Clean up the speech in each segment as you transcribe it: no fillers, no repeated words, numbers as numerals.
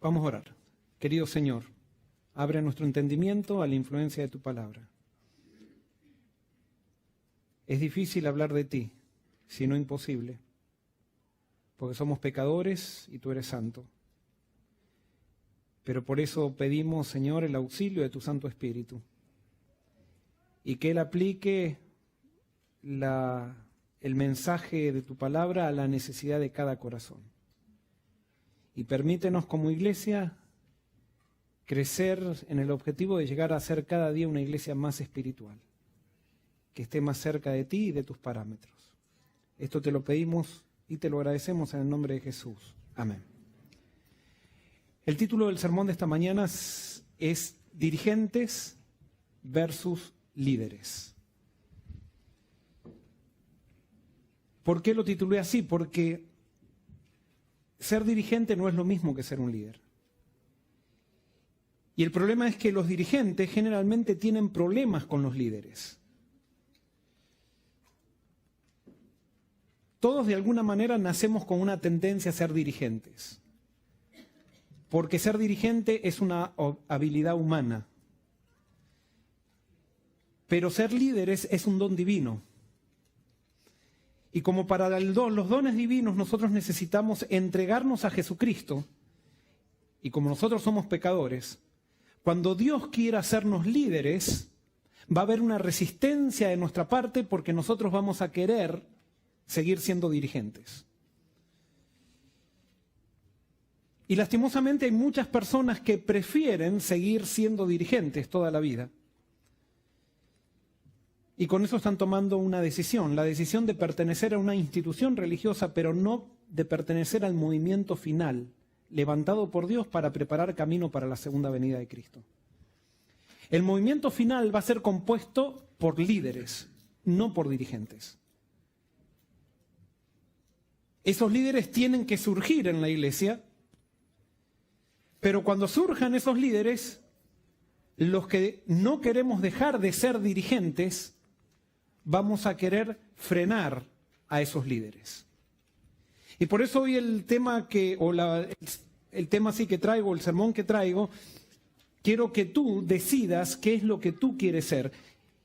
Vamos a orar. Querido Señor, abre nuestro entendimiento a la influencia de tu palabra. Es difícil hablar de ti, si no imposible, porque somos pecadores y tú eres santo. Pero por eso pedimos, Señor, el auxilio de tu Santo Espíritu y que Él aplique el mensaje de tu palabra a la necesidad de cada corazón. Y permítenos como iglesia crecer en el objetivo de llegar a ser cada día una iglesia más espiritual, que esté más cerca de ti y de tus parámetros. Esto te lo pedimos y te lo agradecemos en el nombre de Jesús. Amén. El título del sermón de esta mañana es Dirigentes versus Líderes. ¿Por qué lo titulé así? Porque ser dirigente no es lo mismo que ser un líder. Y el problema es que los dirigentes generalmente tienen problemas con los líderes. Todos de alguna manera nacemos con una tendencia a ser dirigentes. Porque ser dirigente es una habilidad humana. Pero ser líderes es un don divino. Y como para los dones divinos nosotros necesitamos entregarnos a Jesucristo, y como nosotros somos pecadores, cuando Dios quiera hacernos líderes, va a haber una resistencia de nuestra parte porque nosotros vamos a querer seguir siendo dirigentes. Y lastimosamente hay muchas personas que prefieren seguir siendo dirigentes toda la vida. Y con eso están tomando una decisión, la decisión de pertenecer a una institución religiosa, pero no de pertenecer al movimiento final, levantado por Dios para preparar camino para la segunda venida de Cristo. El movimiento final va a ser compuesto por líderes, no por dirigentes. Esos líderes tienen que surgir en la iglesia, pero cuando surjan esos líderes, los que no queremos dejar de ser dirigentes, vamos a querer frenar a esos líderes. Y por eso hoy el tema que traigo, el sermón que traigo, quiero que tú decidas qué es lo que tú quieres ser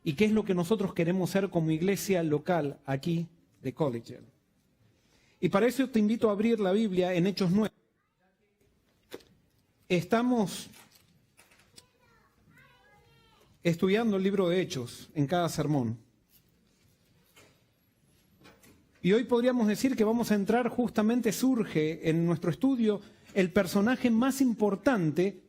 y qué es lo que nosotros queremos ser como iglesia local aquí de Collegiale. Y para eso te invito a abrir la Biblia en Hechos 9. Estamos estudiando el libro de Hechos en cada sermón. Y hoy podríamos decir que vamos a entrar, justamente surge en nuestro estudio el personaje más importante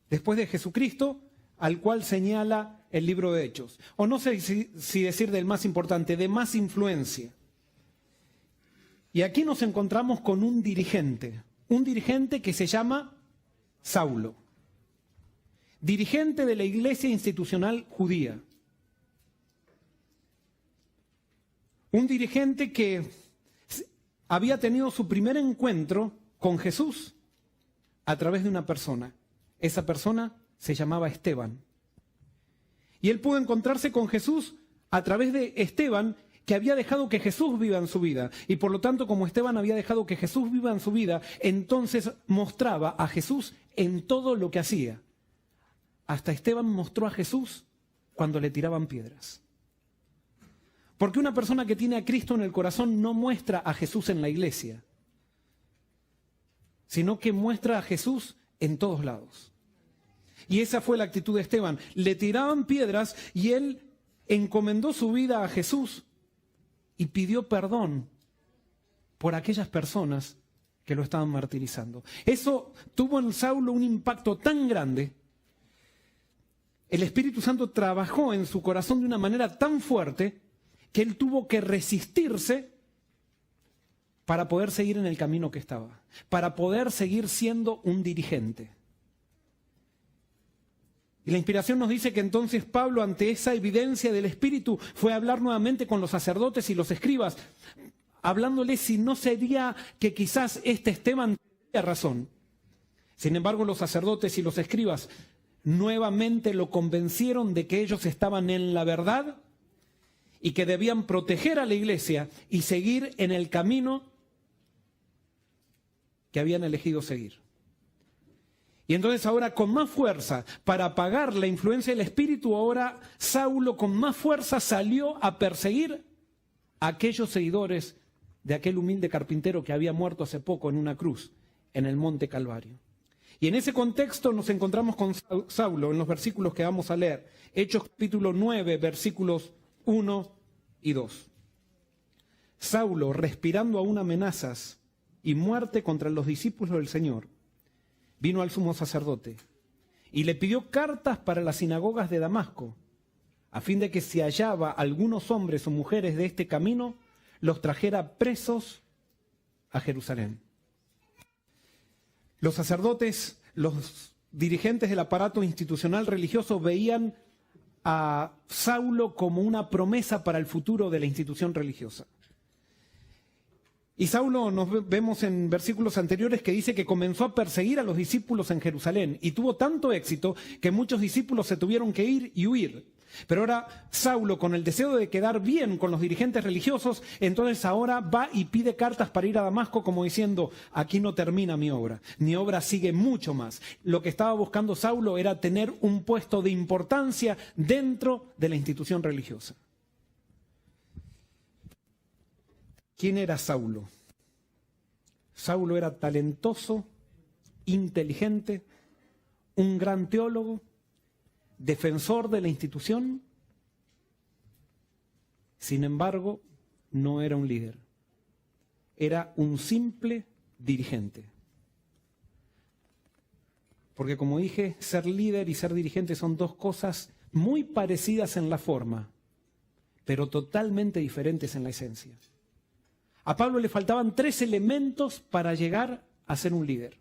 después de Jesucristo, al cual señala el libro de Hechos. O no sé si decir del más importante, de más influencia. Y aquí nos encontramos con un dirigente que se llama Saulo, dirigente de la iglesia institucional judía. Un dirigente que había tenido su primer encuentro con Jesús a través de una persona. Esa persona se llamaba Esteban. Y él pudo encontrarse con Jesús a través de Esteban, que había dejado que Jesús viva en su vida. Y por lo tanto, como Esteban había dejado que Jesús viva en su vida, entonces mostraba a Jesús en todo lo que hacía. Hasta Esteban mostró a Jesús cuando le tiraban piedras. Porque una persona que tiene a Cristo en el corazón no muestra a Jesús en la iglesia, sino que muestra a Jesús en todos lados. Y esa fue la actitud de Esteban. Le tiraban piedras y él encomendó su vida a Jesús y pidió perdón por aquellas personas que lo estaban martirizando. Eso tuvo en Saulo un impacto tan grande. El Espíritu Santo trabajó en su corazón de una manera tan fuerte que él tuvo que resistirse para poder seguir en el camino que estaba, para poder seguir siendo un dirigente. Y la inspiración nos dice que entonces Pablo, ante esa evidencia del Espíritu, fue a hablar nuevamente con los sacerdotes y los escribas, hablándoles si no sería que quizás este Esteban tenía razón. Sin embargo, los sacerdotes y los escribas nuevamente lo convencieron de que ellos estaban en la verdad y que debían proteger a la iglesia y seguir en el camino que habían elegido seguir. Y entonces ahora con más fuerza, para apagar la influencia del Espíritu, ahora Saulo con más fuerza salió a perseguir a aquellos seguidores de aquel humilde carpintero que había muerto hace poco en una cruz en el monte Calvario. Y en ese contexto nos encontramos con Saulo en los versículos que vamos a leer. Hechos capítulo 9, versículos 1 y 2. Saulo, respirando aún amenazas y muerte contra los discípulos del Señor, vino al sumo sacerdote y le pidió cartas para las sinagogas de Damasco, a fin de que si hallaba algunos hombres o mujeres de este camino, los trajera presos a Jerusalén. Los sacerdotes, los dirigentes del aparato institucional religioso veían a Saulo como una promesa para el futuro de la institución religiosa. Y Saulo, nos vemos en versículos anteriores, que dice que comenzó a perseguir a los discípulos en Jerusalén y tuvo tanto éxito que muchos discípulos se tuvieron que ir y huir. Pero ahora Saulo, con el deseo de quedar bien con los dirigentes religiosos, entonces ahora va y pide cartas para ir a Damasco, como diciendo: aquí no termina mi obra sigue mucho más. Lo que estaba buscando Saulo era tener un puesto de importancia dentro de la institución religiosa. ¿Quién era Saulo? Saulo era talentoso, inteligente, un gran teólogo, defensor de la institución. Sin embargo, no era un líder. Era un simple dirigente. Porque, como dije, ser líder y ser dirigente son dos cosas muy parecidas en la forma, pero totalmente diferentes en la esencia. A Pablo le faltaban 3 elementos para llegar a ser un líder.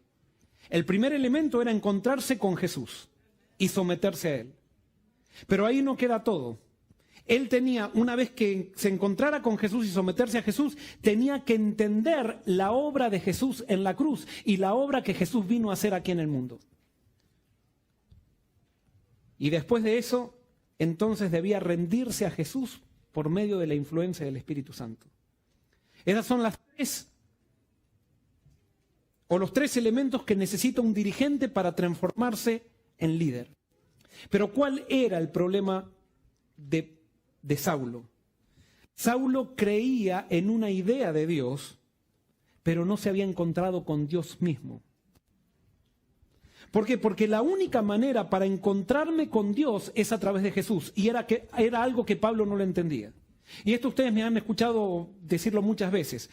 El primer elemento era encontrarse con Jesús y someterse a Él. Pero ahí no queda todo. Él tenía, una vez que se encontrara con Jesús y someterse a Jesús, tenía que entender la obra de Jesús en la cruz y la obra que Jesús vino a hacer aquí en el mundo. Y después de eso, entonces debía rendirse a Jesús por medio de la influencia del Espíritu Santo. Esas son los 3 elementos que necesita un dirigente para transformarse en líder. Pero ¿cuál era el problema de Saulo? Saulo creía en una idea de Dios, pero no se había encontrado con Dios mismo. ¿Por qué? Porque la única manera para encontrarme con Dios es a través de Jesús. Y era algo que Pablo no lo entendía. Y esto ustedes me han escuchado decirlo muchas veces.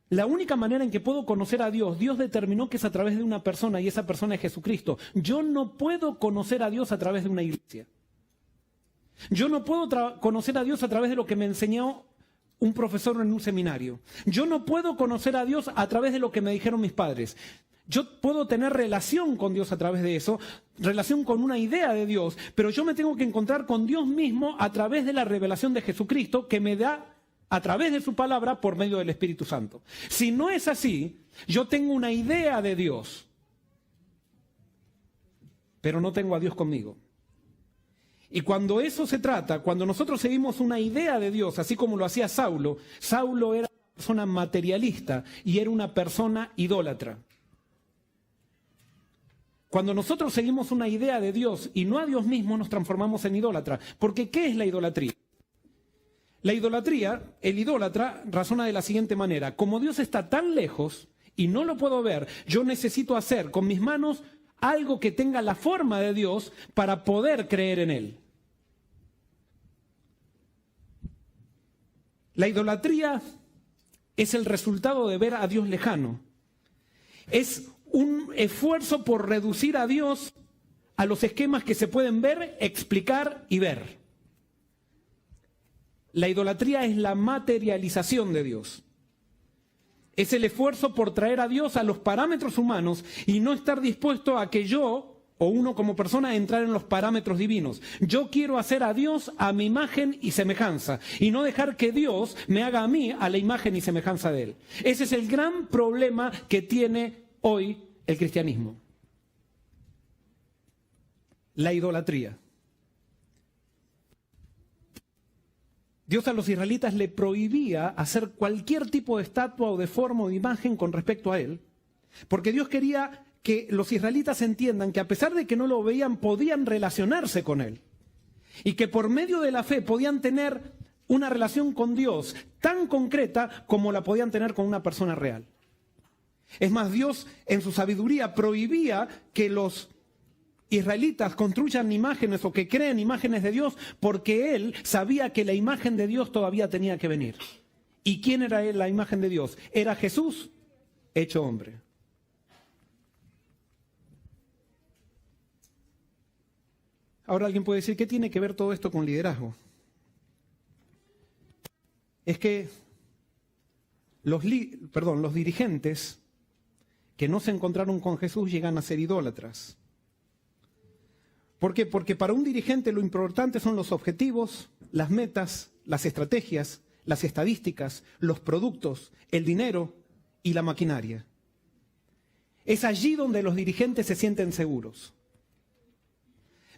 La única manera en que puedo conocer a Dios, Dios determinó que es a través de una persona, y esa persona es Jesucristo. Yo no puedo conocer a Dios a través de una iglesia. Yo no puedo conocer a Dios a través de lo que me enseñó un profesor en un seminario. Yo no puedo conocer a Dios a través de lo que me dijeron mis padres. Yo puedo tener relación con Dios a través de eso, relación con una idea de Dios, pero yo me tengo que encontrar con Dios mismo a través de la revelación de Jesucristo, que me da a través de su palabra por medio del Espíritu Santo. Si no es así, yo tengo una idea de Dios, pero no tengo a Dios conmigo. Y cuando eso se trata, cuando nosotros seguimos una idea de Dios, así como lo hacía Saulo, Saulo era una persona materialista y era una persona idólatra. Cuando nosotros seguimos una idea de Dios y no a Dios mismo, nos transformamos en idólatra. Porque ¿qué es la idolatría? La idolatría, el idólatra razona de la siguiente manera: como Dios está tan lejos y no lo puedo ver, yo necesito hacer con mis manos algo que tenga la forma de Dios para poder creer en Él. La idolatría es el resultado de ver a Dios lejano. Es un esfuerzo por reducir a Dios a los esquemas que se pueden ver, explicar y ver. La idolatría es la materialización de Dios. Es el esfuerzo por traer a Dios a los parámetros humanos y no estar dispuesto a que yo, o uno como persona, entrar en los parámetros divinos. Yo quiero hacer a Dios a mi imagen y semejanza y no dejar que Dios me haga a mí a la imagen y semejanza de Él. Ese es el gran problema que tiene hoy el cristianismo. La idolatría. Dios a los israelitas le prohibía hacer cualquier tipo de estatua o de forma o de imagen con respecto a Él, porque Dios quería que los israelitas entiendan que a pesar de que no lo veían, podían relacionarse con él. Y que por medio de la fe podían tener una relación con Dios tan concreta como la podían tener con una persona real. Es más, Dios en su sabiduría prohibía que los israelitas construyan imágenes o que creen imágenes de Dios, porque Él sabía que la imagen de Dios todavía tenía que venir. ¿Y quién era la imagen de Dios? Era Jesús hecho hombre. Ahora alguien puede decir, ¿qué tiene que ver todo esto con liderazgo? Es que los dirigentes que no se encontraron con Jesús llegan a ser idólatras. ¿Por qué? Porque para un dirigente lo importante son los objetivos, las metas, las estrategias, las estadísticas, los productos, el dinero y la maquinaria. Es allí donde los dirigentes se sienten seguros.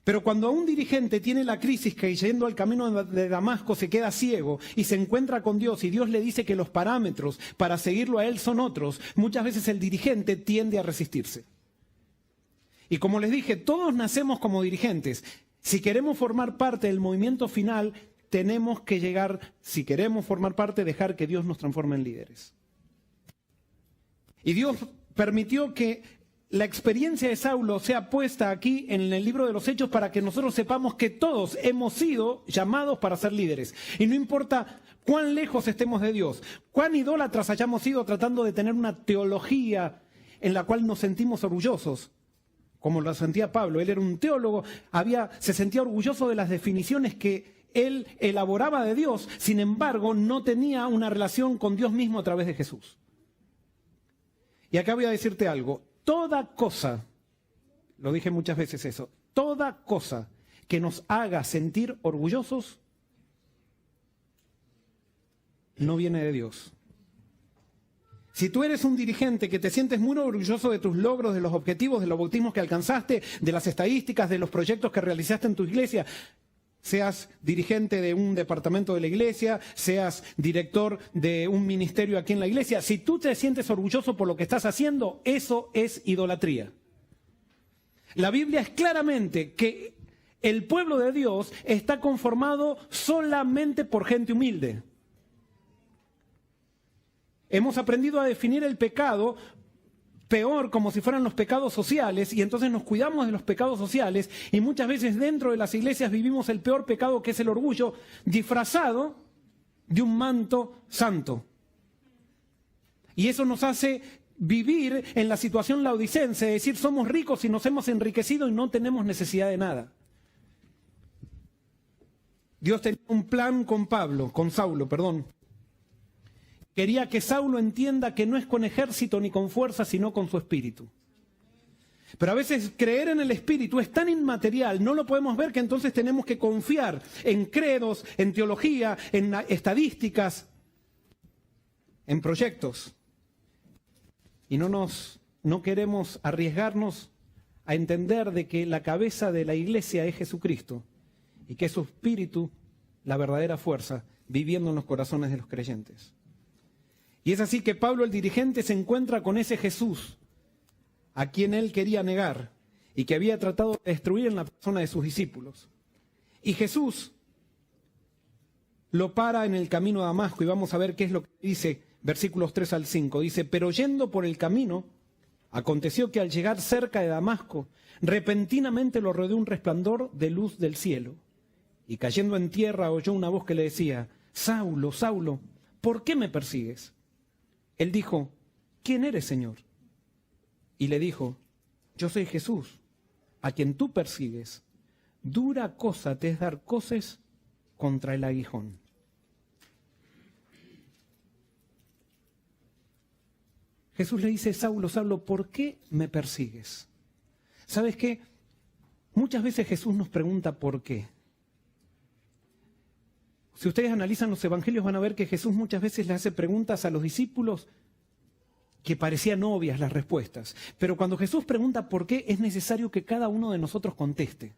Pero cuando un dirigente tiene la crisis que yendo al camino de Damasco se queda ciego y se encuentra con Dios y Dios le dice que los parámetros para seguirlo a él son otros, muchas veces el dirigente tiende a resistirse. Y como les dije, todos nacemos como dirigentes. Si queremos formar parte del movimiento final, tenemos que llegar, si queremos formar parte, dejar que Dios nos transforme en líderes. Y Dios permitió que la experiencia de Saulo sea puesta aquí en el libro de los Hechos para que nosotros sepamos que todos hemos sido llamados para ser líderes. Y no importa cuán lejos estemos de Dios, cuán idólatras hayamos sido tratando de tener una teología en la cual nos sentimos orgullosos, como lo sentía Pablo. Él era un teólogo, se sentía orgulloso de las definiciones que él elaboraba de Dios, sin embargo no tenía una relación con Dios mismo a través de Jesús. Y acá voy a decirte algo. Toda cosa, lo dije muchas veces eso, toda cosa que nos haga sentir orgullosos no viene de Dios. Si tú eres un dirigente que te sientes muy orgulloso de tus logros, de los objetivos, de los bautismos que alcanzaste, de las estadísticas, de los proyectos que realizaste en tu iglesia, seas dirigente de un departamento de la iglesia, seas director de un ministerio aquí en la iglesia, si tú te sientes orgulloso por lo que estás haciendo, eso es idolatría. La Biblia es claramente que el pueblo de Dios está conformado solamente por gente humilde. Hemos aprendido a definir el pecado peor como si fueran los pecados sociales, y entonces nos cuidamos de los pecados sociales, y muchas veces dentro de las iglesias vivimos el peor pecado, que es el orgullo, disfrazado de un manto santo. Y eso nos hace vivir en la situación laodicense, es decir, somos ricos y nos hemos enriquecido y no tenemos necesidad de nada. Dios tenía un plan con Saulo. Quería que Saulo entienda que no es con ejército ni con fuerza, sino con su espíritu. Pero a veces creer en el espíritu es tan inmaterial, no lo podemos ver, que entonces tenemos que confiar en credos, en teología, en estadísticas, en proyectos. Y no queremos arriesgarnos a entender de que la cabeza de la iglesia es Jesucristo y que es su espíritu la verdadera fuerza viviendo en los corazones de los creyentes. Y es así que Pablo, el dirigente, se encuentra con ese Jesús a quien él quería negar y que había tratado de destruir en la persona de sus discípulos. Y Jesús lo para en el camino a Damasco, y vamos a ver qué es lo que dice, versículos 3 al 5. Dice, pero yendo por el camino, aconteció que al llegar cerca de Damasco, repentinamente lo rodeó un resplandor de luz del cielo. Y cayendo en tierra oyó una voz que le decía, Saulo, Saulo, ¿por qué me persigues? Él dijo, ¿quién eres, Señor? Y le dijo, yo soy Jesús, a quien tú persigues. Dura cosa te es dar coces contra el aguijón. Jesús le dice, Saulo, Saulo, ¿por qué me persigues? ¿Sabes qué? Muchas veces Jesús nos pregunta por qué. Si ustedes analizan los evangelios van a ver que Jesús muchas veces le hace preguntas a los discípulos que parecían obvias las respuestas. Pero cuando Jesús pregunta por qué, es necesario que cada uno de nosotros conteste.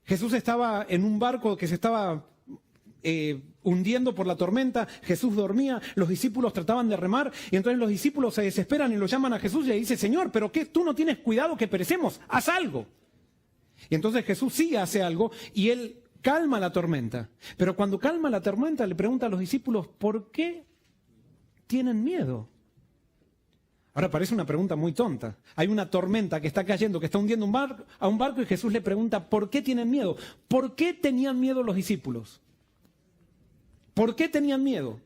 Jesús estaba en un barco que se estaba hundiendo por la tormenta, Jesús dormía, los discípulos trataban de remar, y entonces los discípulos se desesperan y lo llaman a Jesús y le dicen, Señor, ¿pero qué? ¿Tú no tienes cuidado que perecemos? ¡Haz algo! Y entonces Jesús sí hace algo y Él calma la tormenta. Pero cuando calma la tormenta le pregunta a los discípulos, ¿por qué tienen miedo? Ahora parece una pregunta muy tonta. Hay una tormenta que está cayendo, que está hundiendo a un barco y Jesús le pregunta, ¿por qué tienen miedo? ¿Por qué tenían miedo los discípulos? ¿Por qué tenían miedo?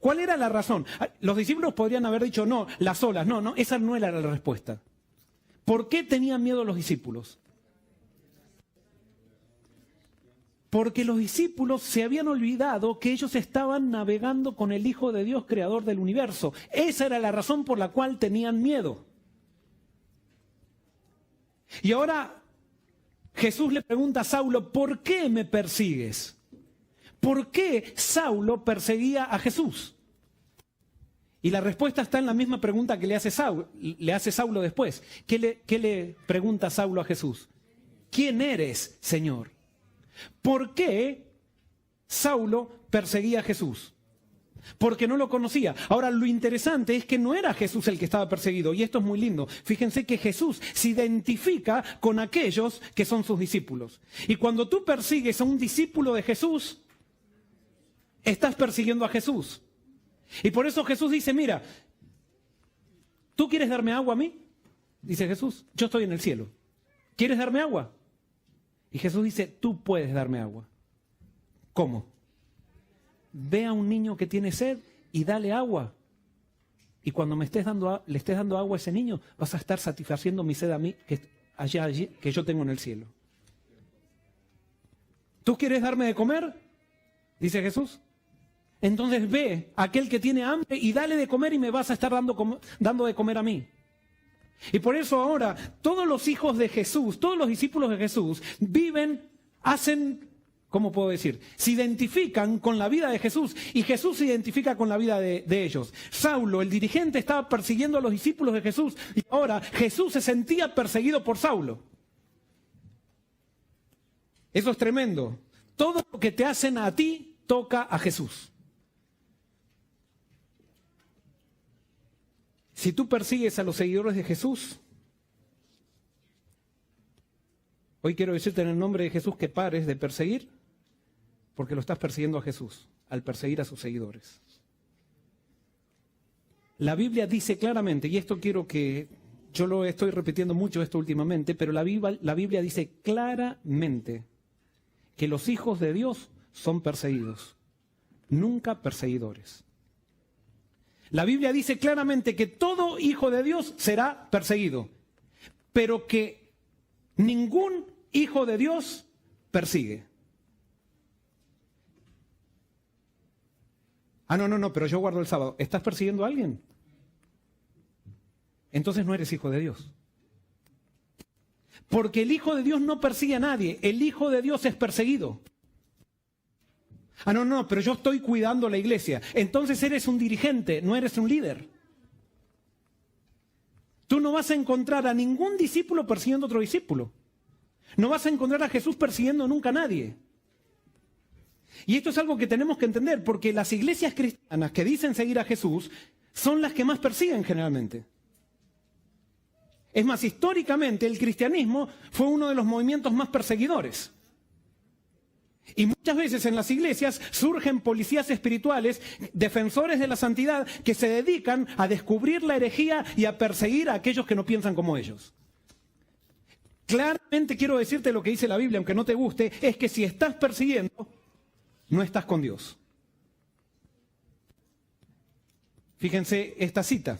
¿Cuál era la razón? Los discípulos podrían haber dicho, no, las olas. No, esa no era la respuesta. ¿Por qué tenían miedo los discípulos? Porque los discípulos se habían olvidado que ellos estaban navegando con el Hijo de Dios, creador del universo. Esa era la razón por la cual tenían miedo. Y ahora Jesús le pregunta a Saulo, ¿por qué me persigues? ¿Por qué Saulo perseguía a Jesús? Y la respuesta está en la misma pregunta que le hace Saulo después. ¿Qué le pregunta Saulo a Jesús? ¿Quién eres, Señor? ¿Por qué Saulo perseguía a Jesús? Porque no lo conocía. Ahora, lo interesante es que no era Jesús el que estaba perseguido, y esto es muy lindo. Fíjense que Jesús se identifica con aquellos que son sus discípulos. Y cuando tú persigues a un discípulo de Jesús, estás persiguiendo a Jesús. Y por eso Jesús dice, mira, ¿tú quieres darme agua a mí? Dice Jesús, yo estoy en el cielo. ¿Quieres darme agua? Y Jesús dice, tú puedes darme agua. ¿Cómo? Ve a un niño que tiene sed y dale agua. Y cuando le estés dando agua a ese niño, vas a estar satisfaciendo mi sed a mí, allí, que yo tengo en el cielo. ¿Tú quieres darme de comer? Dice Jesús. Entonces ve a aquel que tiene hambre y dale de comer y me vas a estar dando de comer a mí. Y por eso ahora todos los hijos de Jesús, todos los discípulos de Jesús hacen, ¿cómo puedo decir? Se identifican con la vida de Jesús y Jesús se identifica con la vida de ellos. Saulo, el dirigente, estaba persiguiendo a los discípulos de Jesús y ahora Jesús se sentía perseguido por Saulo. Eso es tremendo. Todo lo que te hacen a ti toca a Jesús. Si tú persigues a los seguidores de Jesús, hoy quiero decirte en el nombre de Jesús que pares de perseguir, porque lo estás persiguiendo a Jesús, al perseguir a sus seguidores. La Biblia dice claramente, y esto quiero que, yo lo estoy repitiendo mucho esto últimamente, pero la Biblia dice claramente que los hijos de Dios son perseguidos, nunca perseguidores. La Biblia dice claramente que todo hijo de Dios será perseguido, pero que ningún hijo de Dios persigue. No, pero yo guardo el sábado. ¿Estás persiguiendo a alguien? Entonces no eres hijo de Dios. Porque el hijo de Dios no persigue a nadie, el hijo de Dios es perseguido. Pero yo estoy cuidando la iglesia. Entonces eres un dirigente, no eres un líder. Tú no vas a encontrar a ningún discípulo persiguiendo a otro discípulo. No vas a encontrar a Jesús persiguiendo nunca a nadie. Y esto es algo que tenemos que entender, porque las iglesias cristianas que dicen seguir a Jesús son las que más persiguen generalmente. Es más, históricamente el cristianismo fue uno de los movimientos más perseguidores. Y muchas veces en las iglesias surgen policías espirituales, defensores de la santidad, que se dedican a descubrir la herejía y a perseguir a aquellos que no piensan como ellos. Claramente quiero decirte lo que dice la Biblia, aunque no te guste, es que si estás persiguiendo, no estás con Dios. Fíjense esta cita.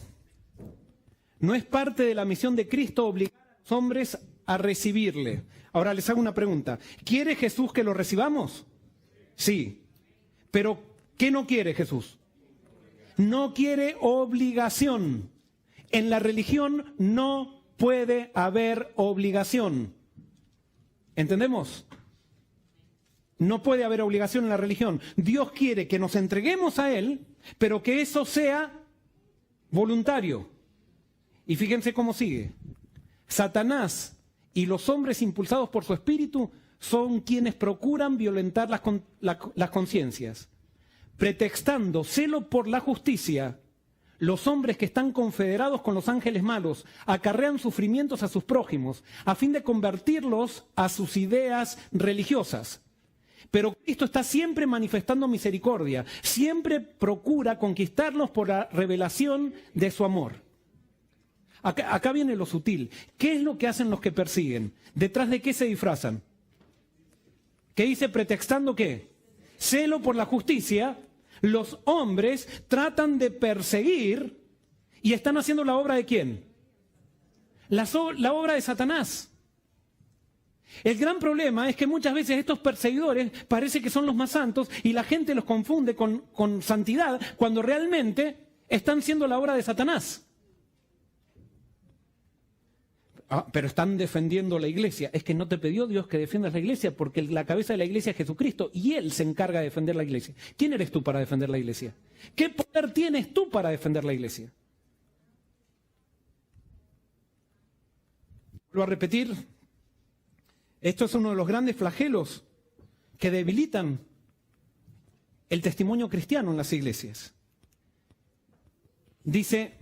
No es parte de la misión de Cristo obligar a los hombres a recibirle. Ahora les hago una pregunta. ¿Quiere Jesús que lo recibamos? Sí. Pero ¿qué no quiere Jesús? No quiere obligación. En la religión no puede haber obligación. ¿Entendemos? No puede haber obligación en la religión. Dios quiere que nos entreguemos a Él, pero que eso sea voluntario. Y fíjense cómo sigue. Satanás y los hombres impulsados por su espíritu son quienes procuran violentar las conciencias. Pretextando celo por la justicia, los hombres que están confederados con los ángeles malos acarrean sufrimientos a sus prójimos a fin de convertirlos a sus ideas religiosas. Pero Cristo está siempre manifestando misericordia, siempre procura conquistarlos por la revelación de su amor. Acá viene lo sutil. ¿Qué es lo que hacen los que persiguen? ¿Detrás de qué se disfrazan? ¿Qué dice pretextando qué? Celo por la justicia. Los hombres tratan de perseguir y están haciendo la obra de ¿quién? La obra de Satanás. El gran problema es que muchas veces estos perseguidores parece que son los más santos y la gente los confunde con santidad cuando realmente están haciendo la obra de Satanás. Pero están defendiendo la iglesia. Es que no te pidió Dios que defiendas la iglesia porque la cabeza de la iglesia es Jesucristo y Él se encarga de defender la iglesia. ¿Quién eres tú para defender la iglesia? ¿Qué poder tienes tú para defender la iglesia? Vuelvo a repetir, esto es uno de los grandes flagelos que debilitan el testimonio cristiano en las iglesias. Dice,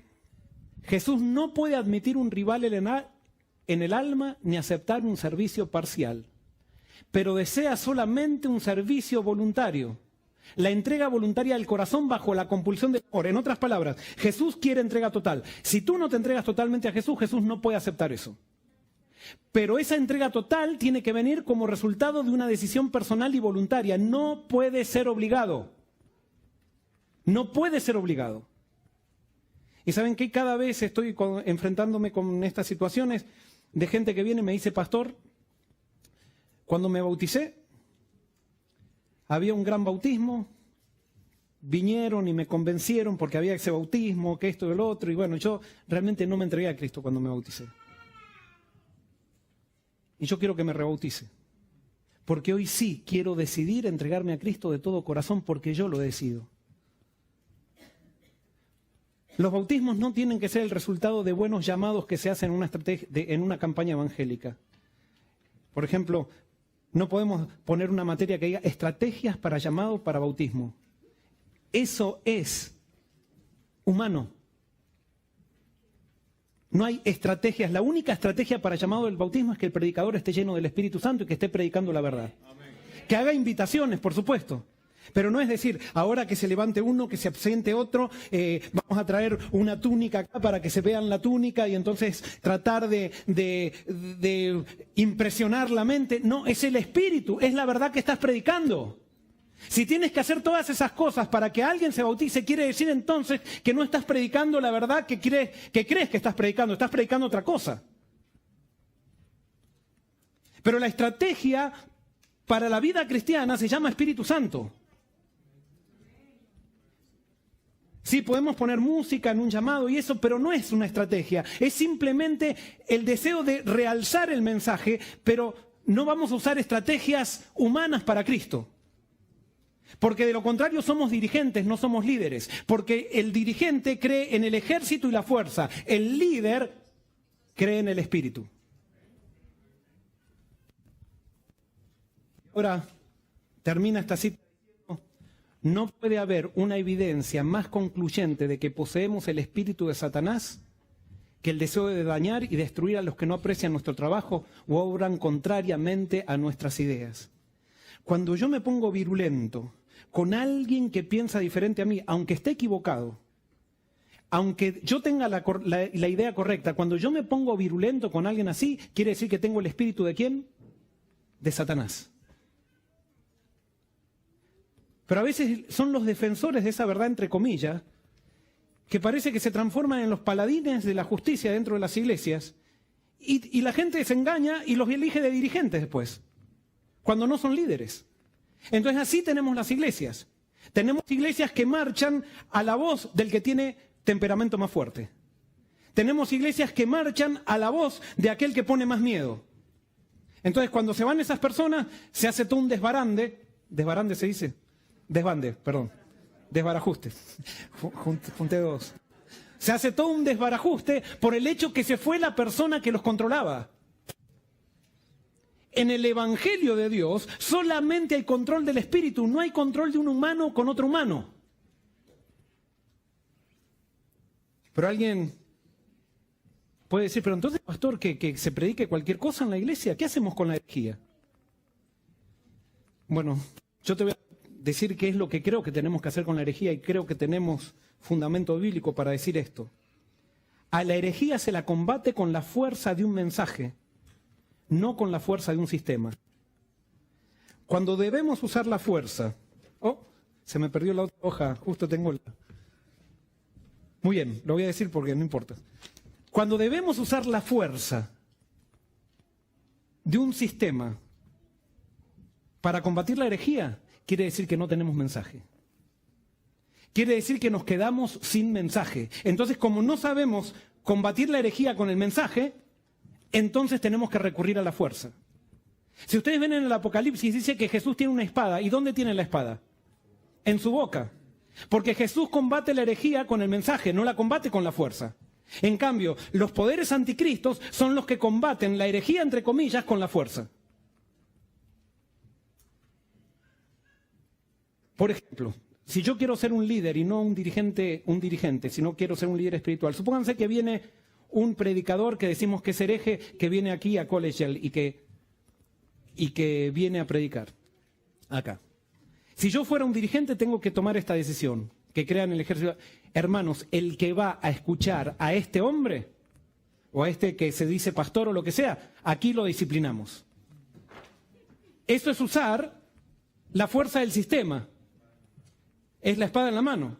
Jesús no puede admitir un rival en el alma ni aceptar un servicio parcial, pero desea solamente un servicio voluntario, la entrega voluntaria del corazón bajo la compulsión del amor. En otras palabras, Jesús quiere entrega total. Si tú no te entregas totalmente a Jesús, Jesús no puede aceptar eso. Pero esa entrega total tiene que venir como resultado de una decisión personal y voluntaria. No puede ser obligado. No puede ser obligado. Y saben que cada vez estoy enfrentándome con estas situaciones de gente que viene y me dice, pastor, cuando me bauticé, había un gran bautismo, vinieron y me convencieron porque había ese bautismo, que esto y lo otro, y bueno, yo realmente no me entregué a Cristo cuando me bauticé. Y yo quiero que me rebautice, porque hoy sí quiero decidir entregarme a Cristo de todo corazón porque yo lo decido. Los bautismos no tienen que ser el resultado de buenos llamados que se hacen en una campaña evangélica. Por ejemplo, no podemos poner una materia que diga estrategias para llamado para bautismo. Eso es humano. No hay estrategias. La única estrategia para llamado del bautismo es que el predicador esté lleno del Espíritu Santo y que esté predicando la verdad. Amén. Que haga invitaciones, por supuesto. Pero no es decir, ahora que se levante uno, que se absente otro, vamos a traer una túnica acá para que se vean la túnica y entonces tratar de impresionar la mente. No, es el Espíritu, es la verdad que estás predicando. Si tienes que hacer todas esas cosas para que alguien se bautice, quiere decir entonces que no estás predicando la verdad que crees que estás predicando otra cosa. Pero la estrategia para la vida cristiana se llama Espíritu Santo. Sí, podemos poner música en un llamado y eso, pero no es una estrategia. Es simplemente el deseo de realzar el mensaje, pero no vamos a usar estrategias humanas para Cristo. Porque de lo contrario somos dirigentes, no somos líderes. Porque el dirigente cree en el ejército y la fuerza. El líder cree en el espíritu. Ahora termina esta cita. No puede haber una evidencia más concluyente de que poseemos el espíritu de Satanás que el deseo de dañar y destruir a los que no aprecian nuestro trabajo o obran contrariamente a nuestras ideas. Cuando yo me pongo virulento con alguien que piensa diferente a mí, aunque esté equivocado, aunque yo tenga la idea correcta, cuando yo me pongo virulento con alguien así, quiere decir que tengo el espíritu ¿de quién? De Satanás. Pero a veces son los defensores de esa verdad, entre comillas, que parece que se transforman en los paladines de la justicia dentro de las iglesias y la gente se engaña y los elige de dirigentes después, cuando no son líderes. Entonces así tenemos las iglesias. Tenemos iglesias que marchan a la voz del que tiene temperamento más fuerte. Tenemos iglesias que marchan a la voz de aquel que pone más miedo. Entonces cuando se van esas personas, se hace todo un desbarande. ¿Desbarande se dice? Desbande, perdón. Desbarajuste. Junté dos. Se hace todo un desbarajuste por el hecho que se fue la persona que los controlaba. En el Evangelio de Dios solamente hay control del espíritu, no hay control de un humano con otro humano. Pero alguien puede decir, pero entonces, pastor, que se predique cualquier cosa en la iglesia, ¿qué hacemos con la herejía? Bueno, yo te voy a decir qué es lo que creo que tenemos que hacer con la herejía y creo que tenemos fundamento bíblico para decir esto. A la herejía se la combate con la fuerza de un mensaje, no con la fuerza de un sistema. Cuando debemos usar la fuerza... Oh, se me perdió la otra hoja, justo tengo la... Muy bien, lo voy a decir porque no importa. Cuando debemos usar la fuerza de un sistema para combatir la herejía, quiere decir que no tenemos mensaje. Quiere decir que nos quedamos sin mensaje. Entonces, como no sabemos combatir la herejía con el mensaje, entonces tenemos que recurrir a la fuerza. Si ustedes ven en el Apocalipsis, dice que Jesús tiene una espada. ¿Y dónde tiene la espada? En su boca. Porque Jesús combate la herejía con el mensaje, no la combate con la fuerza. En cambio, los poderes anticristos son los que combaten la herejía, entre comillas, con la fuerza. Por ejemplo, si yo quiero ser un líder y no un dirigente, sino quiero ser un líder espiritual, supónganse que viene un predicador que decimos que es hereje, que viene aquí a Collegial y que viene a predicar acá. Si yo fuera un dirigente, tengo que tomar esta decisión, que crean el ejército. Hermanos, el que va a escuchar a este hombre, o a este que se dice pastor o lo que sea, aquí lo disciplinamos. Eso es usar la fuerza del sistema. Es la espada en la mano.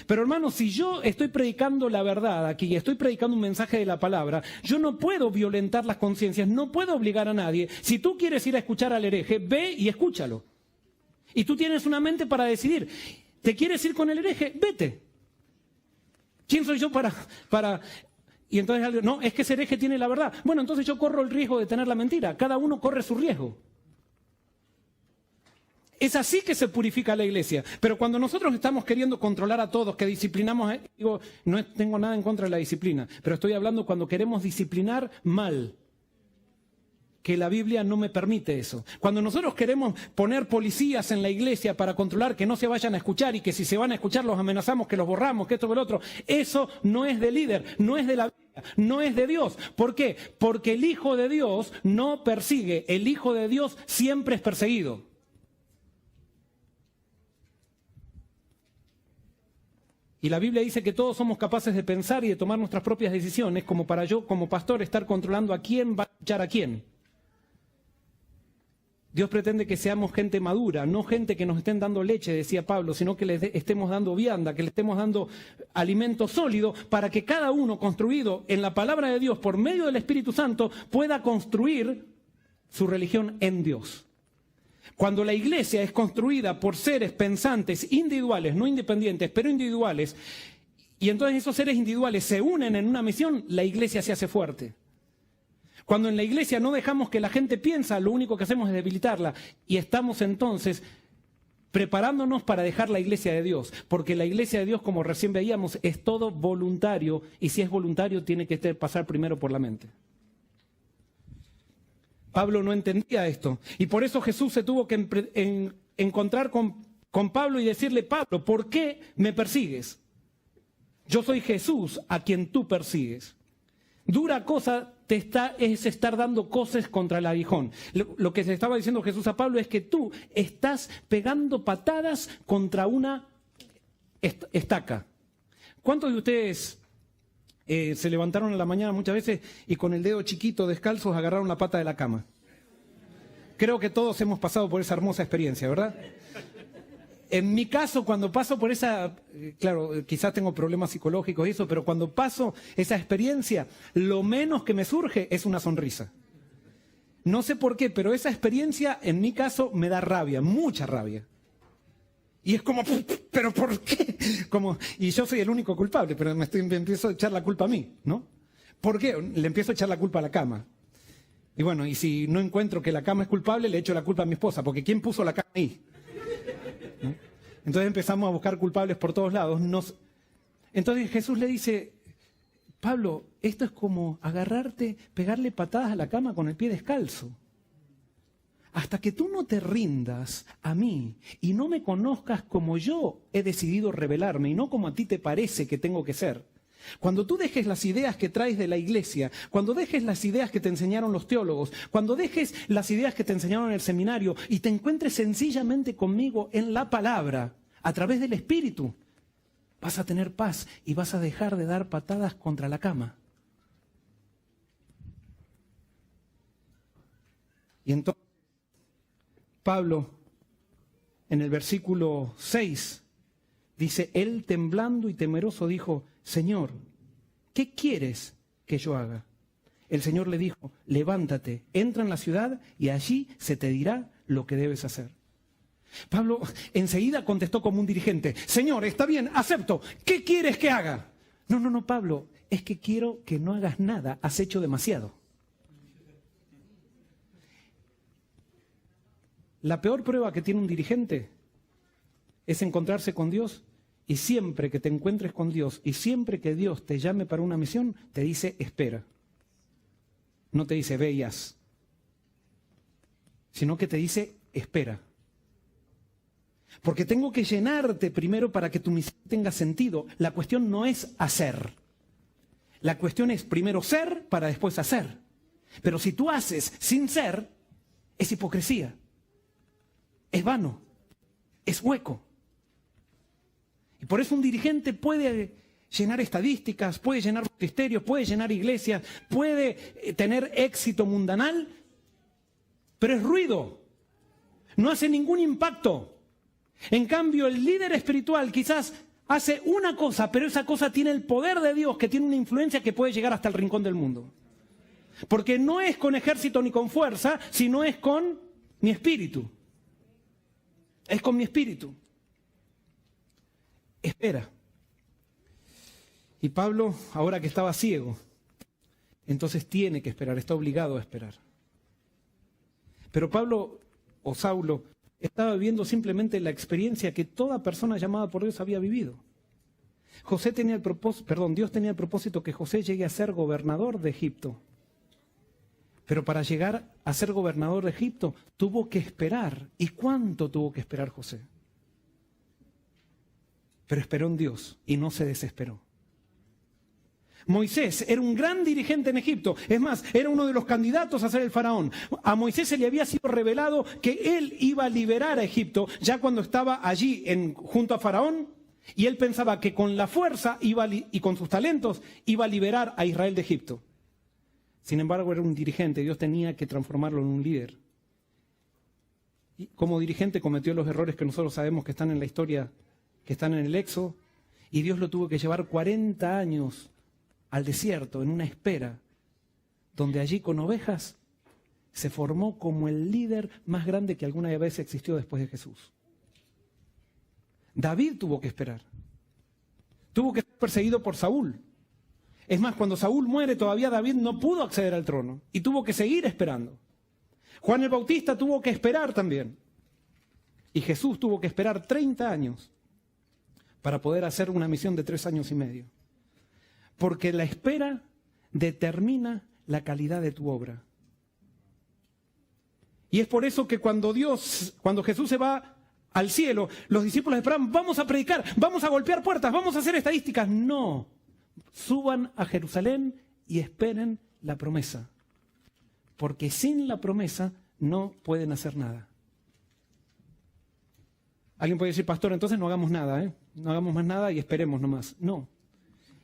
Pero hermanos, si yo estoy predicando la verdad aquí y estoy predicando un mensaje de la palabra, yo no puedo violentar las conciencias, no puedo obligar a nadie. Si tú quieres ir a escuchar al hereje, ve y escúchalo. Y tú tienes una mente para decidir. ¿Te quieres ir con el hereje? Vete. ¿Quién soy yo para...? Y entonces, no, es que ese hereje tiene la verdad. Bueno, entonces yo corro el riesgo de tener la mentira. Cada uno corre su riesgo. Es así que se purifica la iglesia. Pero cuando nosotros estamos queriendo controlar a todos, que disciplinamos, digo, no tengo nada en contra de la disciplina, pero estoy hablando cuando queremos disciplinar mal, que la Biblia no me permite eso. Cuando nosotros queremos poner policías en la iglesia para controlar que no se vayan a escuchar y que si se van a escuchar los amenazamos, que los borramos, que esto, que lo otro, eso no es de líder, no es de la Biblia, no es de Dios. ¿Por qué? Porque el Hijo de Dios no persigue, el Hijo de Dios siempre es perseguido. Y la Biblia dice que todos somos capaces de pensar y de tomar nuestras propias decisiones, como para yo, como pastor, estar controlando a quién va a escuchar a quién. Dios pretende que seamos gente madura, no gente que nos estén dando leche, decía Pablo, sino que le estemos dando vianda, que le estemos dando alimento sólido, para que cada uno, construido en la palabra de Dios por medio del Espíritu Santo, pueda construir su religión en Dios. Cuando la iglesia es construida por seres pensantes individuales, no independientes, pero individuales, y entonces esos seres individuales se unen en una misión, la iglesia se hace fuerte. Cuando en la iglesia no dejamos que la gente piensa, lo único que hacemos es debilitarla. Y estamos entonces preparándonos para dejar la iglesia de Dios. Porque la iglesia de Dios, como recién veíamos, es todo voluntario. Y si es voluntario, tiene que pasar primero por la mente. Pablo no entendía esto. Y por eso Jesús se tuvo que encontrar con Pablo y decirle, Pablo, ¿por qué me persigues? Yo soy Jesús a quien tú persigues. Dura cosa es estar dando coces contra el aguijón. Lo que se estaba diciendo Jesús a Pablo es que tú estás pegando patadas contra una estaca. ¿Cuántos de ustedes se levantaron en la mañana muchas veces y con el dedo chiquito descalzos agarraron la pata de la cama? Creo que todos hemos pasado por esa hermosa experiencia, ¿verdad? En mi caso, cuando paso por esa, claro, quizás tengo problemas psicológicos y eso, pero cuando paso esa experiencia, lo menos que me surge es una sonrisa. No sé por qué, pero esa experiencia, en mi caso, me da rabia, mucha rabia. Y es como, ¿pero por qué? Y yo soy el único culpable, pero me empiezo a echar la culpa a mí, ¿no? ¿Por qué? Le empiezo a echar la culpa a la cama. Y bueno, y si no encuentro que la cama es culpable, le echo la culpa a mi esposa, porque ¿quién puso la cama ahí? Entonces empezamos a buscar culpables por todos lados. Entonces Jesús le dice, Pablo, esto es como agarrarte, pegarle patadas a la cama con el pie descalzo. hasta que tú no te rindas a mí y no me conozcas como yo he decidido revelarme y no como a ti te parece que tengo que ser. Cuando tú dejes las ideas que traes de la iglesia, cuando dejes las ideas que te enseñaron los teólogos, cuando dejes las ideas que te enseñaron en el seminario y te encuentres sencillamente conmigo en la palabra, a través del Espíritu, vas a tener paz y vas a dejar de dar patadas contra la cama. Y entonces Pablo, en el versículo 6, dice, él temblando y temeroso dijo, Señor, ¿qué quieres que yo haga? El Señor le dijo, levántate, entra en la ciudad y allí se te dirá lo que debes hacer. Pablo enseguida contestó como un dirigente, Señor, está bien, acepto, ¿qué quieres que haga? No, Pablo, es que quiero que no hagas nada, has hecho demasiado. La peor prueba que tiene un dirigente es encontrarse con Dios y siempre que te encuentres con Dios y siempre que Dios te llame para una misión, te dice espera. No te dice ve y haz, sino que te dice espera. Porque tengo que llenarte primero para que tu misión tenga sentido. La cuestión no es hacer. La cuestión es primero ser para después hacer. Pero si tú haces sin ser, es hipocresía. Es vano, es hueco. Y por eso un dirigente puede llenar estadísticas, puede llenar ministerios, puede llenar iglesias, puede tener éxito mundanal, pero es ruido, no hace ningún impacto. En cambio, el líder espiritual quizás hace una cosa, pero esa cosa tiene el poder de Dios, que tiene una influencia que puede llegar hasta el rincón del mundo. Porque no es con ejército ni con fuerza, sino es con mi espíritu. Es con mi espíritu. Espera. Y Pablo, ahora que estaba ciego, entonces tiene que esperar, está obligado a esperar. Pero Pablo, o Saulo, estaba viviendo simplemente la experiencia que toda persona llamada por Dios había vivido. Dios tenía el propósito que José llegue a ser gobernador de Egipto. Pero para llegar a ser gobernador de Egipto, tuvo que esperar. ¿Y cuánto tuvo que esperar José? Pero esperó en Dios y no se desesperó. Moisés era un gran dirigente en Egipto. Es más, era uno de los candidatos a ser el faraón. A Moisés se le había sido revelado que él iba a liberar a Egipto ya cuando estaba allí junto a faraón. Y él pensaba que con la fuerza y con sus talentos iba a liberar a Israel de Egipto. Sin embargo, era un dirigente, Dios tenía que transformarlo en un líder. Y como dirigente cometió los errores que nosotros sabemos que están en la historia, que están en el Éxodo, y Dios lo tuvo que llevar 40 años al desierto, en una espera, donde allí con ovejas se formó como el líder más grande que alguna vez existió después de Jesús. David tuvo que esperar. Tuvo que ser perseguido por Saúl. Es más, cuando Saúl muere, todavía David no pudo acceder al trono y tuvo que seguir esperando. Juan el Bautista tuvo que esperar también. Y Jesús tuvo que esperar 30 años para poder hacer una misión de 3 años y medio. Porque la espera determina la calidad de tu obra. Y es por eso que cuando Jesús se va al cielo, los discípulos esperaban, vamos a predicar, vamos a golpear puertas, vamos a hacer estadísticas. No. Suban a Jerusalén y esperen la promesa. Porque sin la promesa no pueden hacer nada. Alguien puede decir, pastor, entonces no hagamos nada, no hagamos más nada y esperemos nomás. No.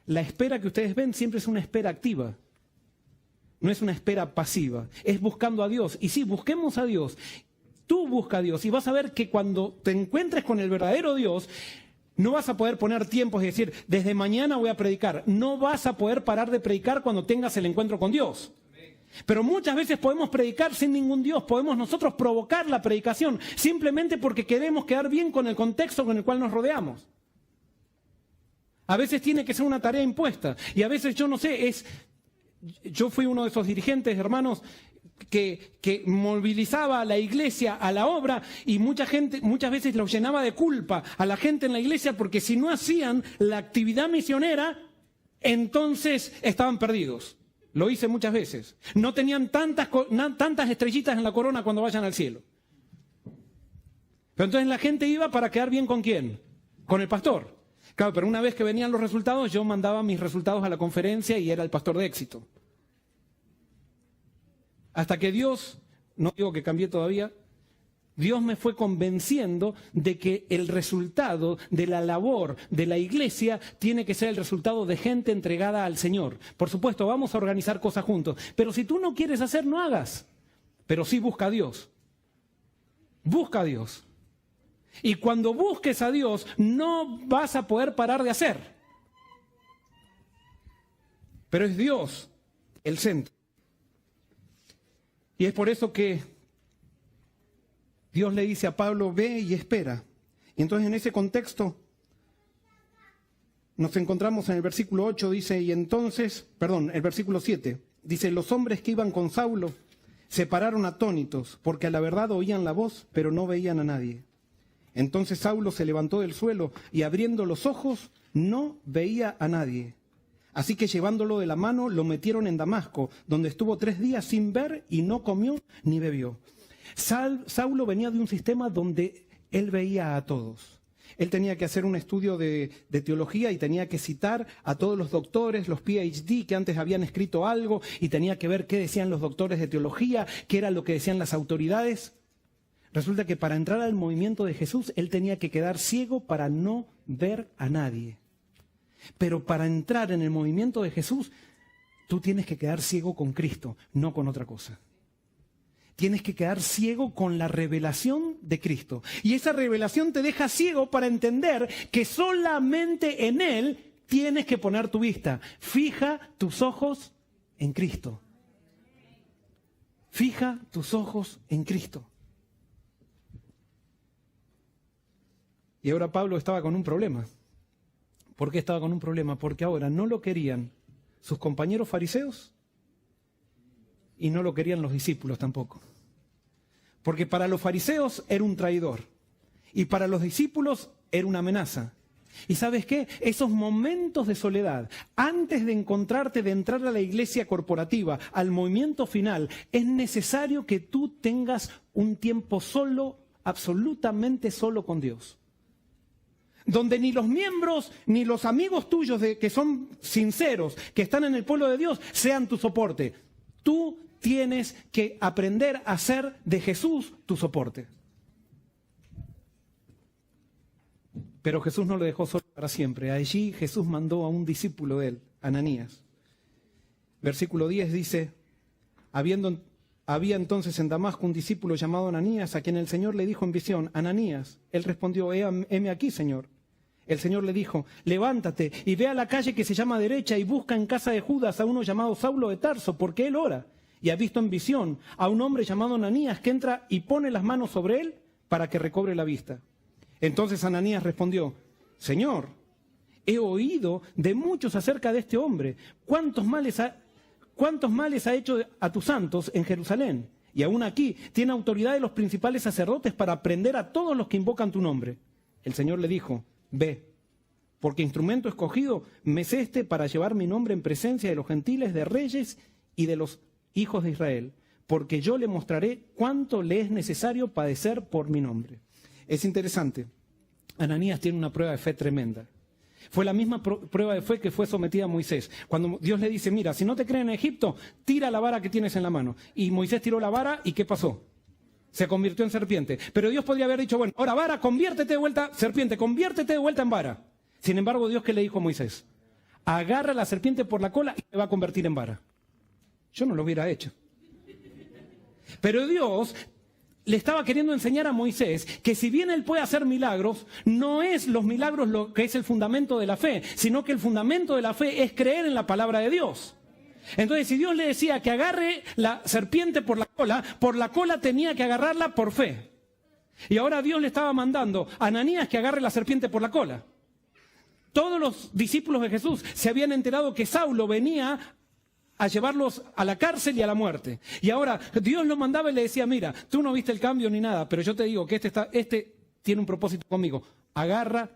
La espera que ustedes ven siempre es una espera activa. No es una espera pasiva. Es buscando a Dios. Y sí, busquemos a Dios. Tú busca a Dios y vas a ver que cuando te encuentres con el verdadero Dios, no vas a poder poner tiempos y decir, desde mañana voy a predicar. No vas a poder parar de predicar cuando tengas el encuentro con Dios. Pero muchas veces podemos predicar sin ningún Dios. Podemos nosotros provocar la predicación simplemente porque queremos quedar bien con el contexto con el cual nos rodeamos. A veces tiene que ser una tarea impuesta. Y a veces, yo no sé, yo fui uno de esos dirigentes, hermanos, que movilizaba a la iglesia a la obra y muchas veces los llenaba de culpa a la gente en la iglesia porque si no hacían la actividad misionera, entonces estaban perdidos. Lo hice muchas veces. No tenían tantas estrellitas en la corona cuando vayan al cielo. Pero entonces la gente iba para quedar bien ¿con quién? Con el pastor. Claro, pero una vez que venían los resultados, yo mandaba mis resultados a la conferencia y era el pastor de éxito. Hasta que Dios, no digo que cambié todavía, Dios me fue convenciendo de que el resultado de la labor de la iglesia tiene que ser el resultado de gente entregada al Señor. Por supuesto, vamos a organizar cosas juntos, pero si tú no quieres hacer, no hagas. Pero sí busca a Dios. Busca a Dios. Y cuando busques a Dios, no vas a poder parar de hacer. Pero es Dios el centro. Y es por eso que Dios le dice a Pablo, ve y espera. Y entonces en ese contexto nos encontramos en el versículo 8, dice, el versículo 7, dice, los hombres que iban con Saulo se pararon atónitos, porque a la verdad oían la voz, pero no veían a nadie. Entonces Saulo se levantó del suelo y abriendo los ojos no veía a nadie. Así que llevándolo de la mano lo metieron en Damasco, donde estuvo 3 días sin ver y no comió ni bebió. Saulo venía de un sistema donde él veía a todos. Él tenía que hacer un estudio de teología y tenía que citar a todos los doctores, los PhD que antes habían escrito algo, y tenía que ver qué decían los doctores de teología, qué era lo que decían las autoridades. Resulta que para entrar al movimiento de Jesús, él tenía que quedar ciego para no ver a nadie. Pero para entrar en el movimiento de Jesús, tú tienes que quedar ciego con Cristo, no con otra cosa. Tienes que quedar ciego con la revelación de Cristo. Y esa revelación te deja ciego para entender que solamente en Él tienes que poner tu vista. Fija tus ojos en Cristo. Fija tus ojos en Cristo. Y ahora Pablo estaba con un problema. ¿Por qué estaba con un problema? Porque ahora no lo querían sus compañeros fariseos y no lo querían los discípulos tampoco. Porque para los fariseos era un traidor y para los discípulos era una amenaza. ¿Y sabes qué? Esos momentos de soledad, antes de encontrarte, de entrar a la iglesia corporativa, al movimiento final, es necesario que tú tengas un tiempo solo, absolutamente solo con Dios. Donde ni los miembros ni los amigos tuyos que son sinceros, que están en el pueblo de Dios, sean tu soporte. Tú tienes que aprender a ser de Jesús tu soporte. Pero Jesús no lo dejó solo para siempre. Allí Jesús mandó a un discípulo de él, Ananías. Versículo 10 dice, había entonces en Damasco un discípulo llamado Ananías, a quien el Señor le dijo en visión, Ananías. Él respondió, heme aquí, Señor. El Señor le dijo, levántate y ve a la calle que se llama Derecha y busca en casa de Judas a uno llamado Saulo de Tarso, porque él ora. Y ha visto en visión a un hombre llamado Ananías que entra y pone las manos sobre él para que recobre la vista. Entonces Ananías respondió, Señor, he oído de muchos acerca de este hombre. ¿Cuántos males ha hecho a tus santos en Jerusalén? Y aún aquí tiene autoridad de los principales sacerdotes para prender a todos los que invocan tu nombre. El Señor le dijo, ve, porque instrumento escogido me es este para llevar mi nombre en presencia de los gentiles, de reyes y de los hijos de Israel, porque yo le mostraré cuánto le es necesario padecer por mi nombre. Es interesante, Ananías tiene una prueba de fe tremenda. Fue la misma prueba de fe que fue sometida a Moisés. Cuando Dios le dice, mira, si no te creen en Egipto, tira la vara que tienes en la mano. Y Moisés tiró la vara, ¿y qué pasó? Se convirtió en serpiente. Pero Dios podría haber dicho, bueno, ahora vara, conviértete de vuelta, serpiente, conviértete de vuelta en vara. Sin embargo, Dios, ¿qué le dijo a Moisés? Agarra a la serpiente por la cola y te va a convertir en vara. Yo no lo hubiera hecho. Pero Dios le estaba queriendo enseñar a Moisés que si bien él puede hacer milagros, no es los milagros lo que es el fundamento de la fe, sino que el fundamento de la fe es creer en la palabra de Dios. Entonces, si Dios le decía que agarre la serpiente por la cola tenía que agarrarla por fe. Y ahora Dios le estaba mandando a Ananías que agarre la serpiente por la cola. Todos los discípulos de Jesús se habían enterado que Saulo venía a llevarlos a la cárcel y a la muerte. Y ahora Dios lo mandaba y le decía, mira, tú no viste el cambio ni nada, pero yo te digo que este tiene un propósito conmigo. Agarra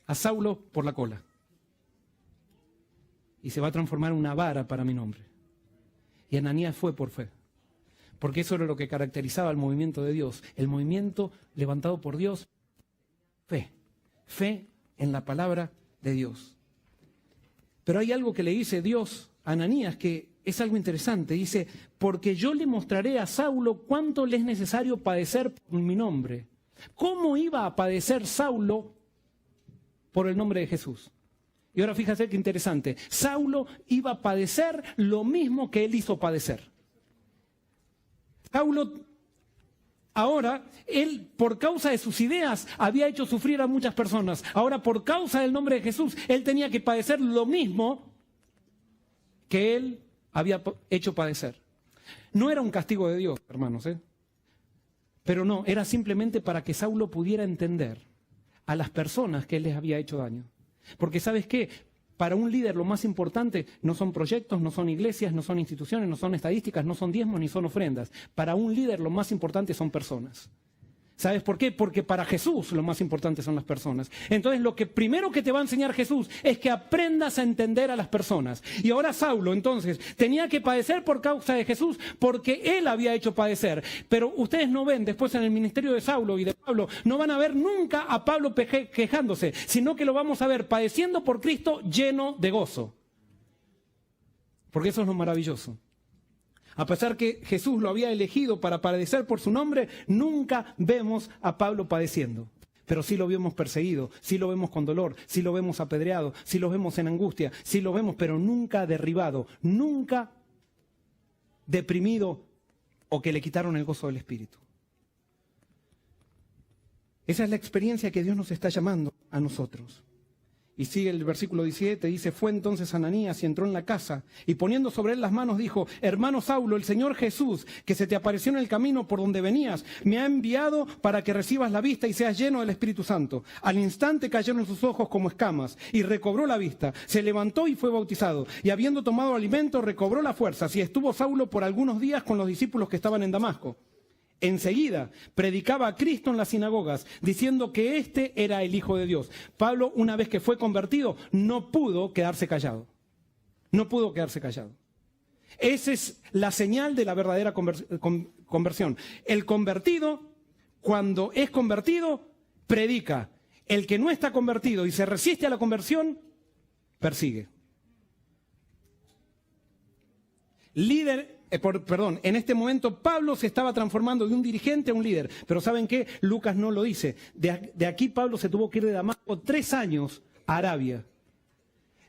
a Saulo por la cola. y se va a transformar en una vara para mi nombre. Y Ananías fue por fe, porque eso era lo que caracterizaba el movimiento de Dios, el movimiento levantado por Dios, fe en la palabra de Dios. Pero hay algo que le dice Dios a Ananías que es algo interesante. Dice, porque yo le mostraré a Saulo cuánto le es necesario padecer por mi nombre. ¿Cómo iba a padecer Saulo por el nombre de Jesús? Y ahora fíjate qué interesante. Saulo iba a padecer lo mismo que él hizo padecer. Saulo, ahora, él por causa de sus ideas había hecho sufrir a muchas personas. Ahora por causa del nombre de Jesús, él tenía que padecer lo mismo que él había hecho padecer. No era un castigo de Dios, hermanos, pero no, era simplemente para que Saulo pudiera entender a las personas que él les había hecho daño. Porque ¿sabes qué? Para un líder lo más importante no son proyectos, no son iglesias, no son instituciones, no son estadísticas, no son diezmos ni son ofrendas. Para un líder lo más importante son personas. ¿Sabes por qué? Porque para Jesús lo más importante son las personas. Entonces lo que primero que te va a enseñar Jesús es que aprendas a entender a las personas. Y ahora Saulo entonces tenía que padecer por causa de Jesús porque él había hecho padecer. Pero ustedes no ven después en el ministerio de Saulo y de Pablo, no van a ver nunca a Pablo quejándose, sino que lo vamos a ver padeciendo por Cristo lleno de gozo. Porque eso es lo maravilloso. A pesar que Jesús lo había elegido para padecer por su nombre, nunca vemos a Pablo padeciendo. Pero sí lo vemos perseguido, sí lo vemos con dolor, sí lo vemos apedreado, sí lo vemos en angustia, sí lo vemos, pero nunca derribado, nunca deprimido o que le quitaron el gozo del Espíritu. Esa es la experiencia que Dios nos está llamando a nosotros. Y sigue el versículo 17, dice, fue entonces Ananías y entró en la casa, y poniendo sobre él las manos dijo, hermano Saulo, el Señor Jesús, que se te apareció en el camino por donde venías, me ha enviado para que recibas la vista y seas lleno del Espíritu Santo. Al instante cayeron sus ojos como escamas, y recobró la vista, se levantó y fue bautizado, y habiendo tomado alimento, recobró las fuerzas, y estuvo Saulo por algunos días con los discípulos que estaban en Damasco. Enseguida predicaba a Cristo en las sinagogas, diciendo que este era el Hijo de Dios. Pablo, una vez que fue convertido, no pudo quedarse callado. No pudo quedarse callado. Esa es la señal de la verdadera conversión. El convertido, cuando es convertido, predica. El que no está convertido y se resiste a la conversión, persigue. En este momento Pablo se estaba transformando de un dirigente a un líder. Pero ¿saben qué? Lucas no lo dice. De aquí Pablo se tuvo que ir de Damasco 3 años a Arabia.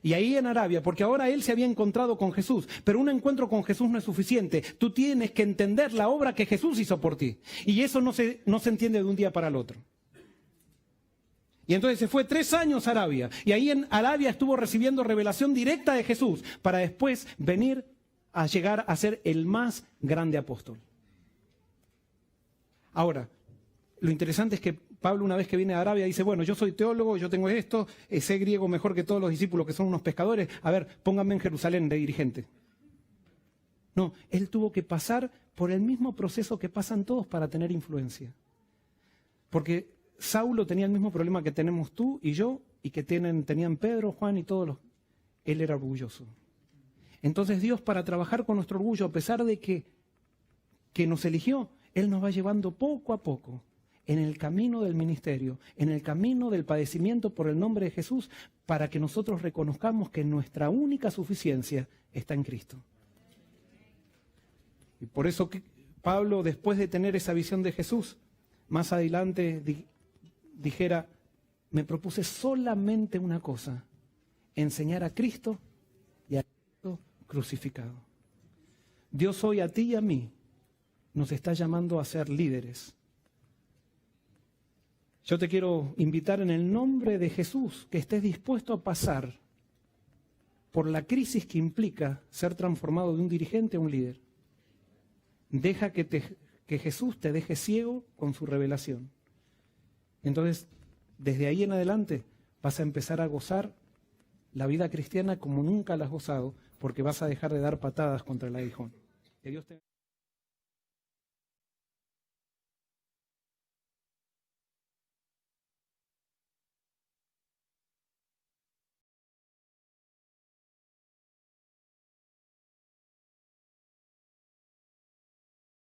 Y ahí en Arabia, porque ahora él se había encontrado con Jesús. Pero un encuentro con Jesús no es suficiente. Tú tienes que entender la obra que Jesús hizo por ti. Y eso no se entiende de un día para el otro. Y entonces se fue 3 años a Arabia. Y ahí en Arabia estuvo recibiendo revelación directa de Jesús. Para después venir a llegar a ser el más grande apóstol. Ahora, lo interesante es que Pablo, una vez que viene a Arabia, dice, bueno, yo soy teólogo, yo tengo esto, sé griego mejor que todos los discípulos que son unos pescadores, a ver, pónganme en Jerusalén de dirigente. No, él tuvo que pasar por el mismo proceso que pasan todos para tener influencia. Porque Saulo tenía el mismo problema que tenemos tú y yo, y que tenían Pedro, Juan y todos los... Él era orgulloso. Entonces Dios, para trabajar con nuestro orgullo, a pesar de que nos eligió, Él nos va llevando poco a poco en el camino del ministerio, en el camino del padecimiento por el nombre de Jesús, para que nosotros reconozcamos que nuestra única suficiencia está en Cristo. Y por eso que Pablo, después de tener esa visión de Jesús, más adelante dijera, me propuse solamente una cosa, enseñar a Cristo y a Cristo crucificado. Dios hoy a ti y a mí nos está llamando a ser líderes. Yo te quiero invitar en el nombre de Jesús que estés dispuesto a pasar por la crisis que implica ser transformado de un dirigente a un líder. Deja que Jesús te deje ciego con su revelación. Entonces, desde ahí en adelante vas a empezar a gozar la vida cristiana como nunca la has gozado, porque vas a dejar de dar patadas contra el aguijón. Que Dios te...